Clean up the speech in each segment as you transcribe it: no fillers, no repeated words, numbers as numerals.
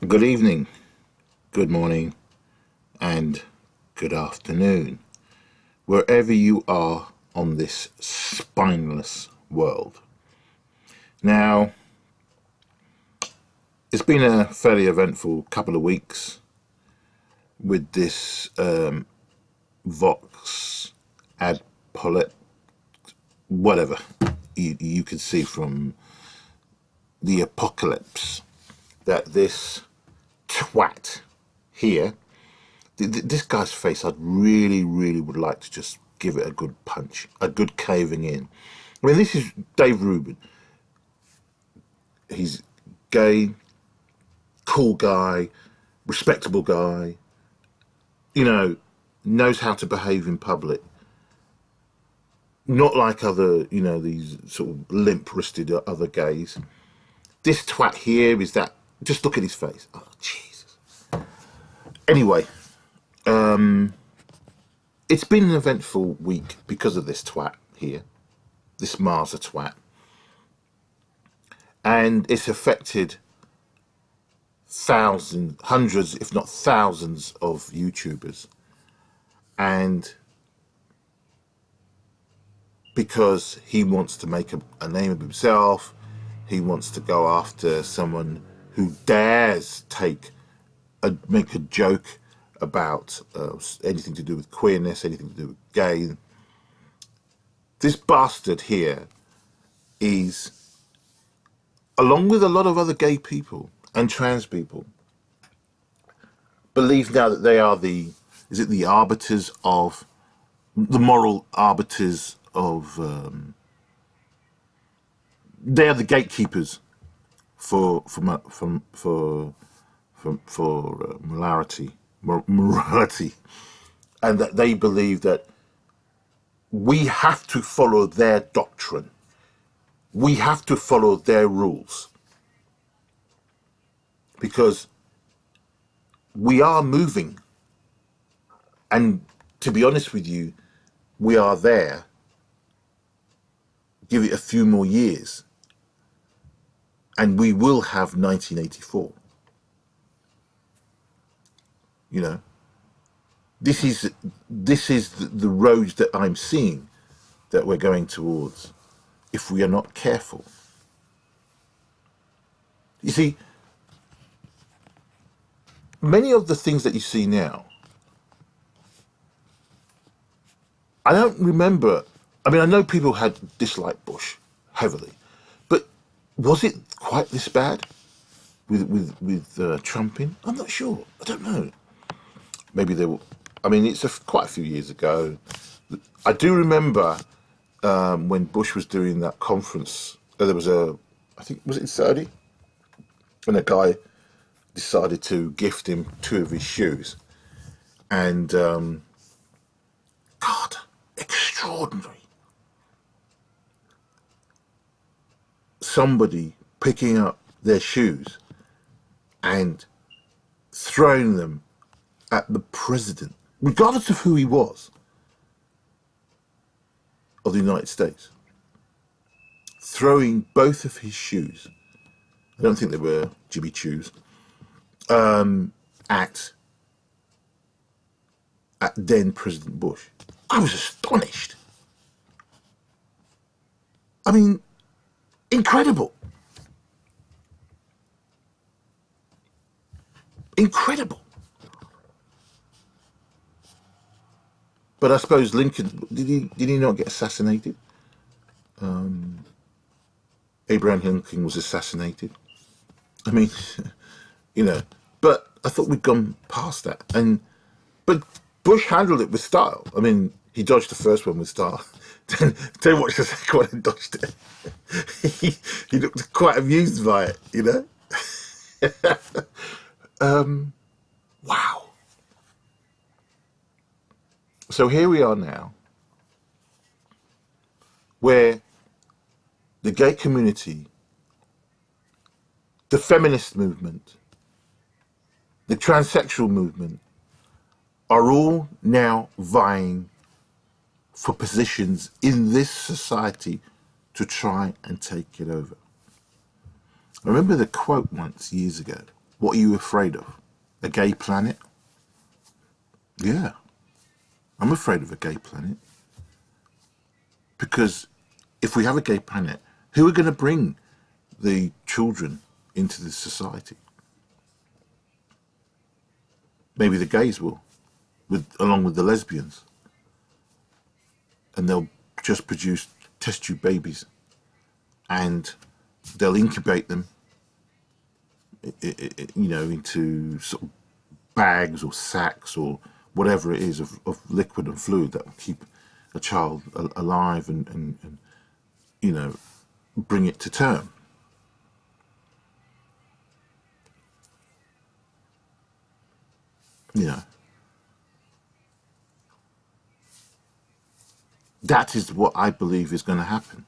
Good evening, good morning, and good afternoon, wherever you are on this spineless world. Now, it's been a fairly eventful couple of weeks with this Voxadpocalypse, whatever you can see from the apocalypse, that this twat here, this guy's face, I'd really would like to just give it a good punch, a good caving in. I mean, this is Dave Rubin. He's gay, cool guy, respectable guy, knows how to behave in public. Not like other, these sort of limp-wristed other gays. This twat here is that, just look at his face. Oh, Jesus. Anyway, it's been an eventful week because of this twat here, this Marsa twat. And it's affected thousands, hundreds, if not thousands of YouTubers. And because he wants to make a name of himself, he wants to go after someone who dares make a joke about anything to do with queerness, anything to do with gay. This bastard here is, along with a lot of other gay people and trans people, believe now that they are the arbiters of, the moral arbiters of, they are the gatekeepers for morality, and that they believe that we have to follow their doctrine. We have to follow their rules, because we are moving, and to be honest with you, we are there. Give it a few more years and we will have 1984. This is the road that I'm seeing that we're going towards if we are not careful. You see, many of the things that you see now, I don't remember. I mean, I know people had disliked Bush heavily, but was it quite this bad with Trump in? I'm not sure. I don't know. Maybe there were. I mean, it's quite a few years ago. I do remember when Bush was doing that conference. There was I think, was it in Saudi? And a guy decided to gift him 2 of his shoes, and God, extraordinary. Somebody picking up their shoes and throwing them at the president, regardless of who he was, of the United States. Throwing both of his shoes, I don't think they were Jimmy Choos, at then President Bush. I was astonished. I mean, incredible. Incredible. But I suppose Lincoln, did he not get assassinated? Abraham Lincoln was assassinated. I mean, but I thought we'd gone past that. But Bush handled it with style. I mean, he dodged the first one with style. Then watch the second one and dodged it. He looked quite amused by it, Wow. So here we are now, where the gay community, the feminist movement, the transsexual movement are all now vying for positions in this society to try and take it over. I remember the quote once, years ago, What are you afraid of? A gay planet? Yeah, I'm afraid of a gay planet. Because if we have a gay planet, who are going to bring the children into this society? Maybe the gays will, along with the lesbians. And they'll just produce test tube babies. And they'll incubate them, into sort of bags or sacks or whatever it is of liquid and fluid that will keep a child alive and bring it to term. That is what I believe is going to happen.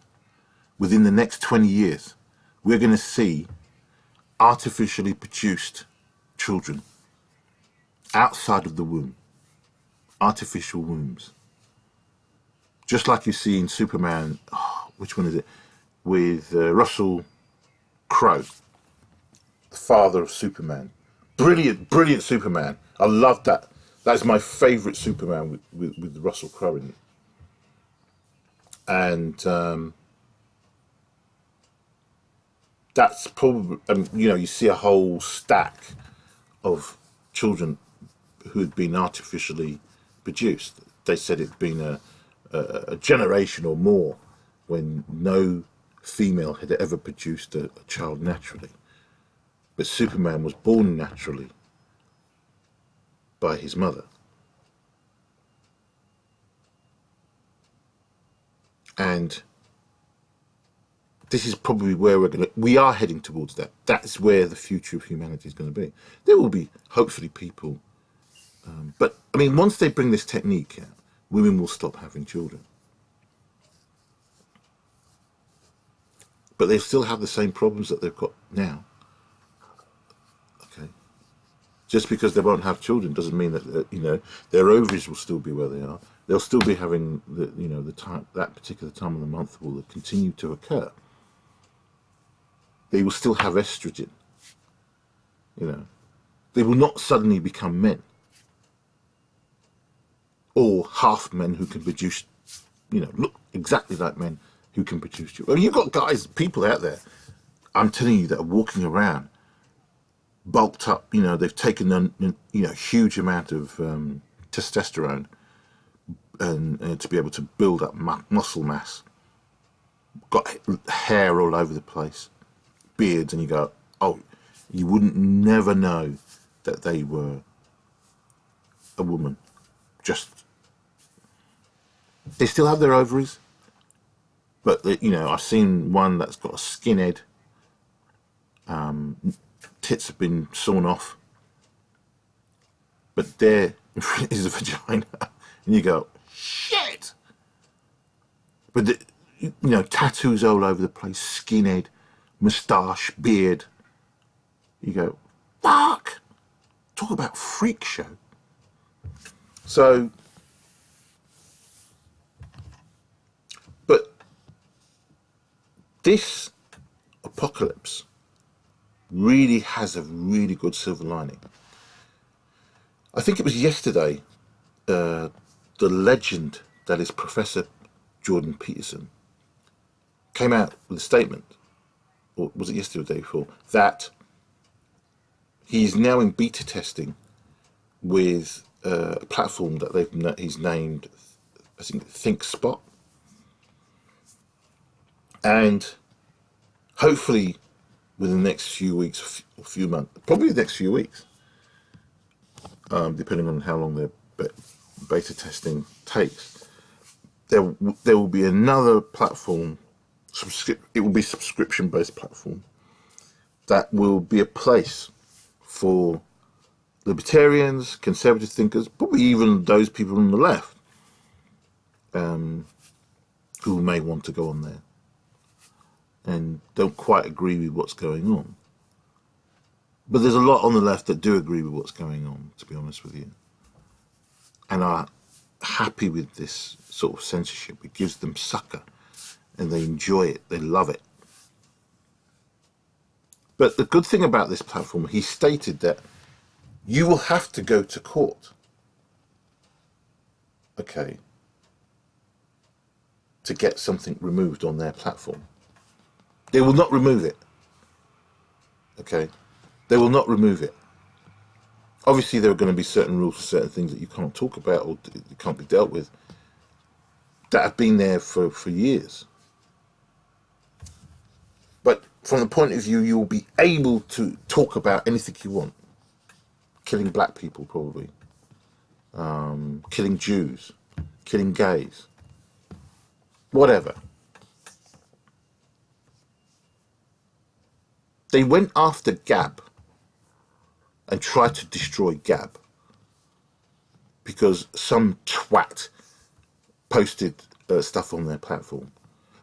Within the next 20 years, we're going to see artificially produced children outside of the womb, artificial wombs. Just like you see in Superman, which one is it? With Russell Crowe, the father of Superman. Brilliant, brilliant Superman. I love that. That's my favourite Superman with Russell Crowe in it. And that's probably, you see a whole stack of children who had been artificially produced. They said it'd been a generation or more when no female had ever produced a child naturally. But Superman was born naturally by his mother. And this is probably where we are heading towards that. That's where the future of humanity is going to be. There will be, hopefully, people. But, once they bring this technique out, women will stop having children. But they still have the same problems that they've got now. Okay. Just because they won't have children doesn't mean that, their ovaries will still be where they are. They'll still be having, the time, that particular time of the month will continue to occur. They will still have estrogen. They will not suddenly become men. Or half men who can produce, look exactly like men who can produce children. You've got people out there, I'm telling you, that are walking around, bulked up, they've taken a huge amount of testosterone and to be able to build up muscle mass. Got hair all over the place, beards, and you go, oh, you wouldn't never know that they were a woman. They still have their ovaries, but I've seen one that's got a skinhead. Tits have been sawn off, but there is a vagina, and you go, shit. But tattoos all over the place, skinhead, moustache, beard. You go, fuck. Talk about freak show. So, but this apocalypse really has a really good silver lining. I think it was yesterday, the legend that is Professor Jordan Peterson came out with a statement, or was it yesterday or the day before, that he's now in beta testing with a platform that he's named, I think, ThinkSpot. And hopefully within the next few weeks or few months, probably the next few weeks, depending on how long their beta testing takes, there will be another platform, it will be a subscription-based platform, that will be a place for libertarians, conservative thinkers, probably even those people on the left, who may want to go on there and don't quite agree with what's going on. But there's a lot on the left that do agree with what's going on, to be honest with you, and are happy with this sort of censorship. It gives them succor, and they enjoy it, they love it. But the good thing about this platform, he stated that you will have to go to court, okay, to get something removed on their platform. They will not remove it, okay? They will not remove it. Obviously, there are going to be certain rules for certain things that you can't talk about or it can't be dealt with that have been there for years. But from the point of view, you'll be able to talk about anything you want. Killing black people, probably. Killing Jews. Killing gays. Whatever. They went after Gab and tried to destroy Gab because some twat posted stuff on their platform.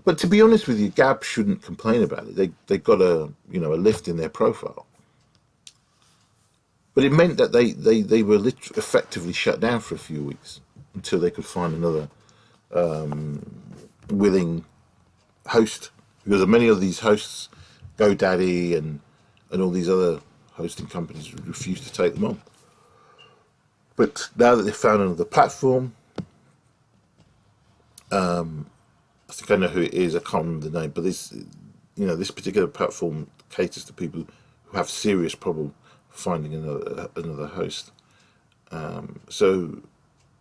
But to be honest with you, Gab shouldn't complain about it. They got a lift in their profile. But it meant that they were effectively shut down for a few weeks until they could find another willing host. Because many of these hosts, GoDaddy and all these other hosting companies, refuse to take them on. But now that they've found another platform, I think I know who it is. I can't remember the name, but this particular platform caters to people who have serious problem finding another host. So,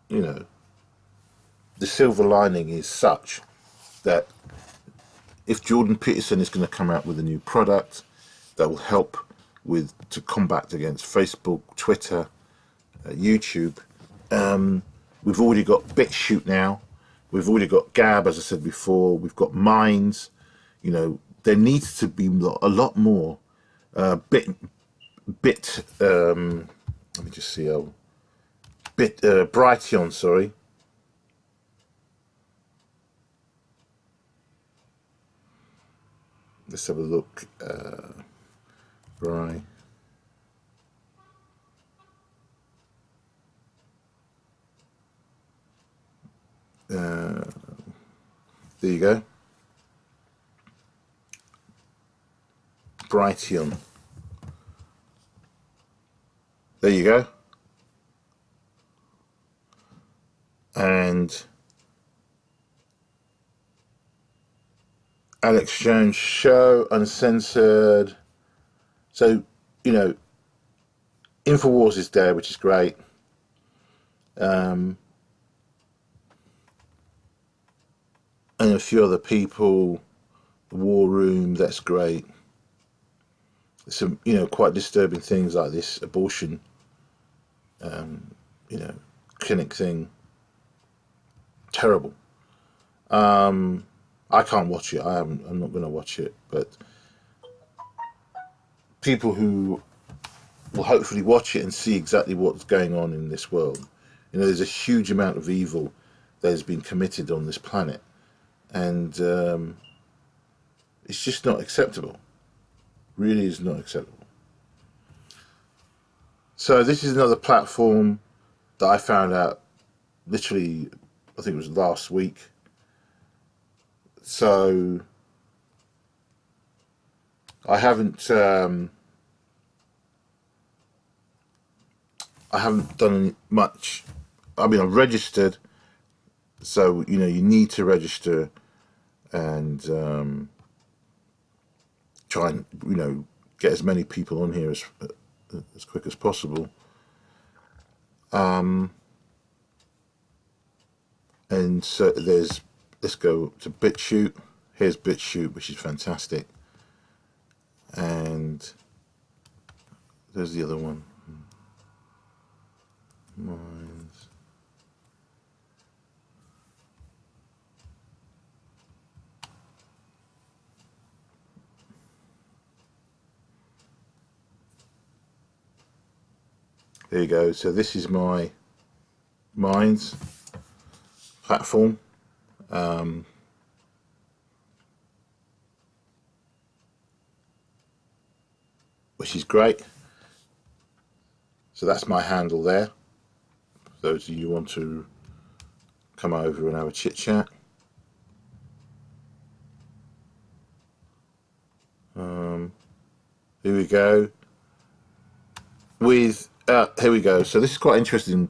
the silver lining is such that if Jordan Peterson is going to come out with a new product that will help to combat against Facebook, Twitter, YouTube, we've already got BitChute now. We've already got Gab, as I said before. We've got Minds. There needs to be a lot more let me just see. Brighteon, sorry. Let's have a look. Right. There you go. Brighteon. There you go. And Alex Jones Show, Uncensored. So, Infowars is there, which is great. And a few other people. The War Room, that's great. Some, quite disturbing things like this abortion, clinic thing. Terrible. I can't watch it. I'm not going to watch it. But people who will hopefully watch it and see exactly what's going on in this world. There's a huge amount of evil that has been committed on this planet, and it's just not acceptable. Really is not acceptable. So this is another platform that I found out literally, I think it was last week. So I haven't done much. I mean, I've registered, so you need to register and try and get as many people on here as quick as possible. And so let's go to BitChute. Here's BitChute, which is fantastic. And there's the other one. Minds. There you go. So this is my Minds platform. Which is great. So that's my handle there. For those of you who want to come over and have a chit chat. Who we go. Here we go. So this is quite interesting.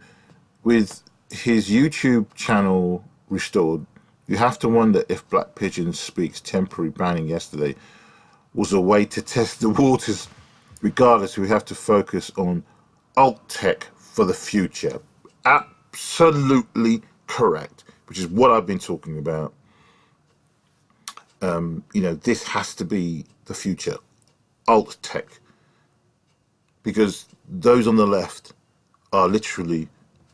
With his YouTube channel restored, you have to wonder if Black Pigeon Speaks temporary banning yesterday was a way to test the waters. Regardless, we have to focus on alt tech for the future. Absolutely correct, which is what I've been talking about. This has to be the future, alt tech, because those on the left are literally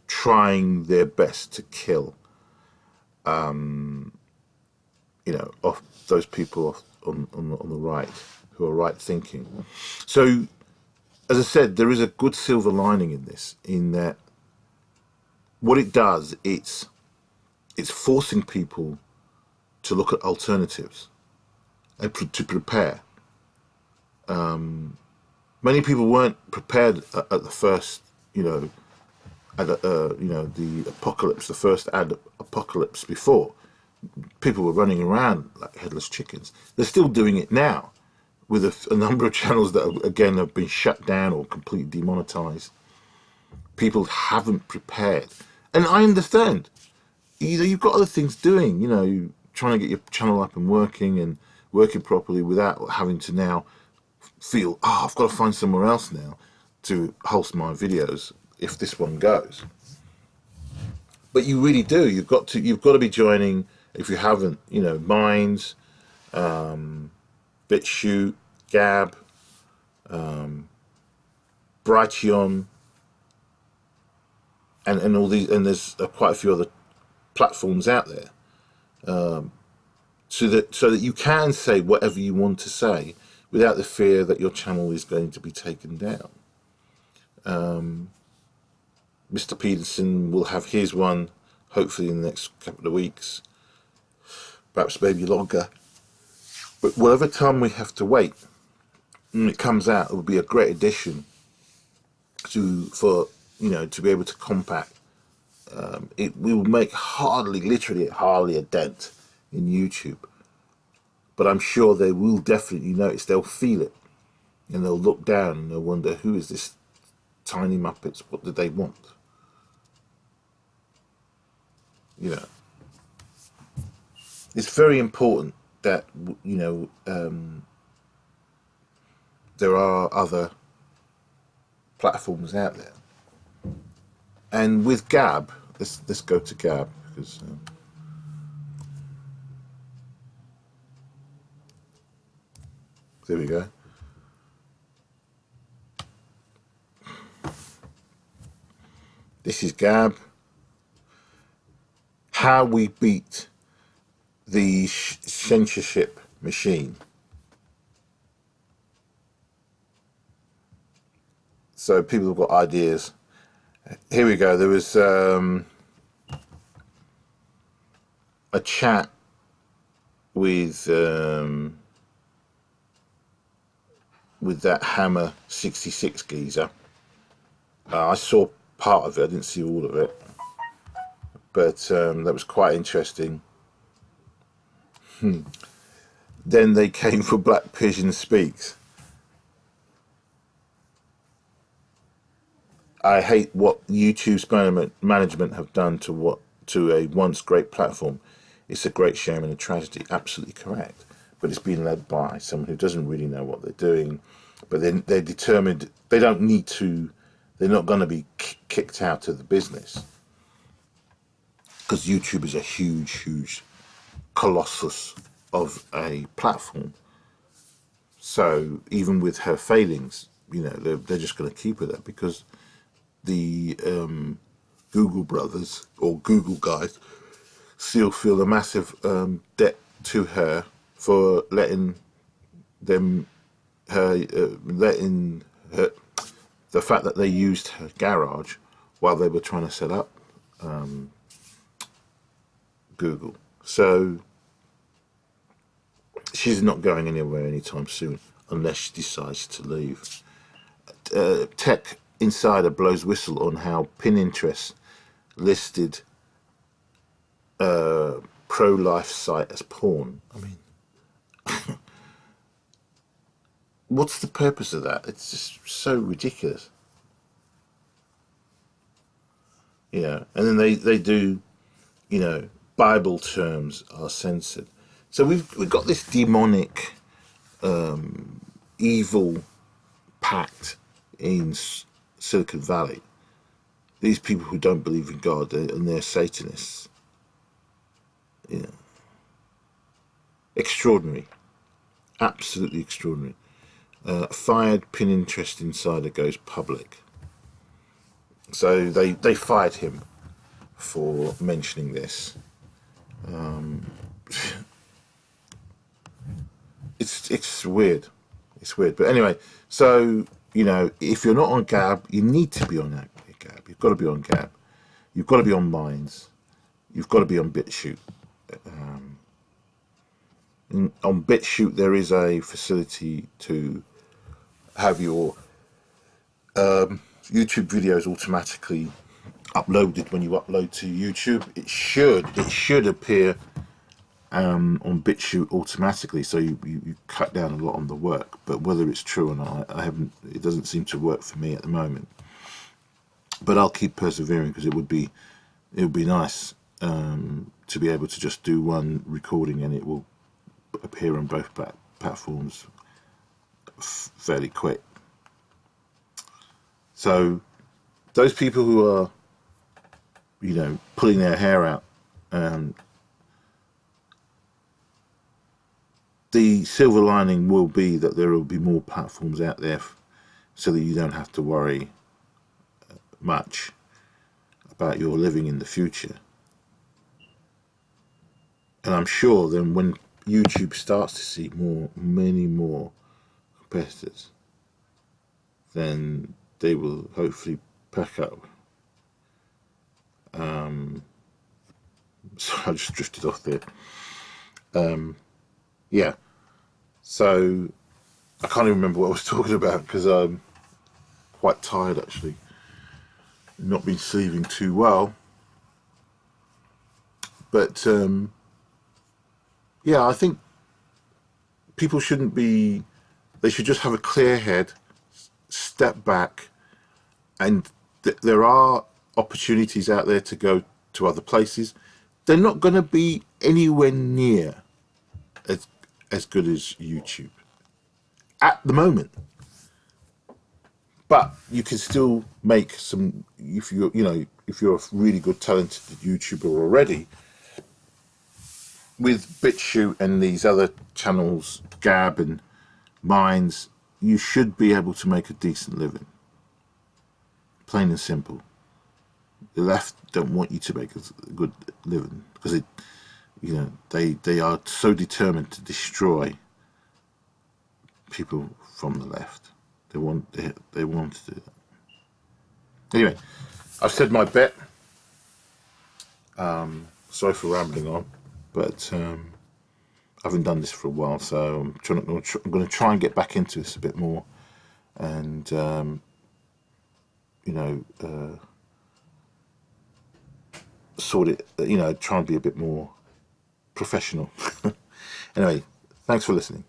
trying their best to kill, off those people on the right who are right thinking. So, as I said, there is a good silver lining in this, in that what it does, it's forcing people to look at alternatives and to prepare. Many people weren't prepared at the first, the apocalypse, the first apocalypse before. People were running around like headless chickens. They're still doing it now, with a number of channels that again have been shut down or completely demonetized. People haven't prepared, and I understand. You've got other things doing. Trying to get your channel up and working properly without having to now feel, I've got to find somewhere else now to host my videos if this one goes. But you really do. You've got to be joining, if you haven't, Minds, BitChute, Gab, Brighteon, and all these, and there's quite a few other platforms out there, so that you can say whatever you want to say without the fear that your channel is going to be taken down. Mr. Peterson will have his one hopefully in the next couple of weeks, perhaps maybe longer. But whatever time we have to wait, when it comes out, it will be a great addition to be able to combat. It will make literally hardly a dent in YouTube. But I'm sure they will definitely notice, they'll feel it, and they'll look down and they'll wonder, who is this tiny Muppets? What do they want? It's very important that, there are other platforms out there. And with Gab, let's go to Gab, because there we go. This is Gab. How we beat the censorship machine. So people have got ideas. Here we go. There was a chat with that Hammer 66 geezer. I saw part of it. I didn't see all of it, but that was quite interesting. Then they came for Black Pigeon Speaks. I hate what YouTube's management have done to a once great platform. It's a great shame and a tragedy. Absolutely correct. But it's been led by someone who doesn't really know what they're doing. But they're determined. They don't need to. They're not going to be kicked out of the business, because YouTube is a huge colossus of a platform. So even with her failings, they're just going to keep her there, because the Google brothers, or Google guys, still feel a massive debt to her for letting the fact that they used her garage while they were trying to set up Google. So she's not going anywhere anytime soon, unless she decides to leave. Tech Insider blows whistle on how Pinterest listed pro-life site as porn. I mean, what's the purpose of that? It's just so ridiculous. And then they do, Bible terms are censored. So we've got this demonic, evil pact in Silicon Valley. These people who don't believe in God, and they're Satanists. Extraordinary. Absolutely extraordinary. Fired Pinterest insider goes public. So they fired him for mentioning this. It's weird. It's weird. But anyway, so, if you're not on Gab, you need to be on Gab. You've got to be on Gab. You've got to be on Minds. You've got to be on BitChute. On BitChute, there is a facility to have your YouTube videos automatically uploaded when you upload to YouTube. It should appear on BitChute automatically, so you cut down a lot on the work. But whether it's true or not, I haven't. It doesn't seem to work for me at the moment. But I'll keep persevering, because it would be nice to be able to just do one recording and it will appear on both platforms fairly quick. So those people who are, pulling their hair out, the silver lining will be that there will be more platforms out there, so that you don't have to worry much about your living in the future. And I'm sure then when YouTube starts to see many more competitors, then they will hopefully pack up. So I just drifted off there. Yeah. So I can't even remember what I was talking about, because I'm quite tired actually. Not been sleeping too well. But yeah, I think people shouldn't be. They should just have a clear head, step back, and there are opportunities out there to go to other places. They're not going to be anywhere near as good as YouTube at the moment, but you can still make some. If you're a really good talented YouTuber already, with BitChute and these other channels, Gab and Minds, you should be able to make a decent living. Plain and simple. The left don't want you to make a good living, because they are so determined to destroy people from the left. They want to do that. Anyway, I've said my bit. Sorry for rambling on, but I haven't done this for a while, so I'm going to try and get back into this a bit more, and sort it. Try and be a bit more professional. Anyway, thanks for listening.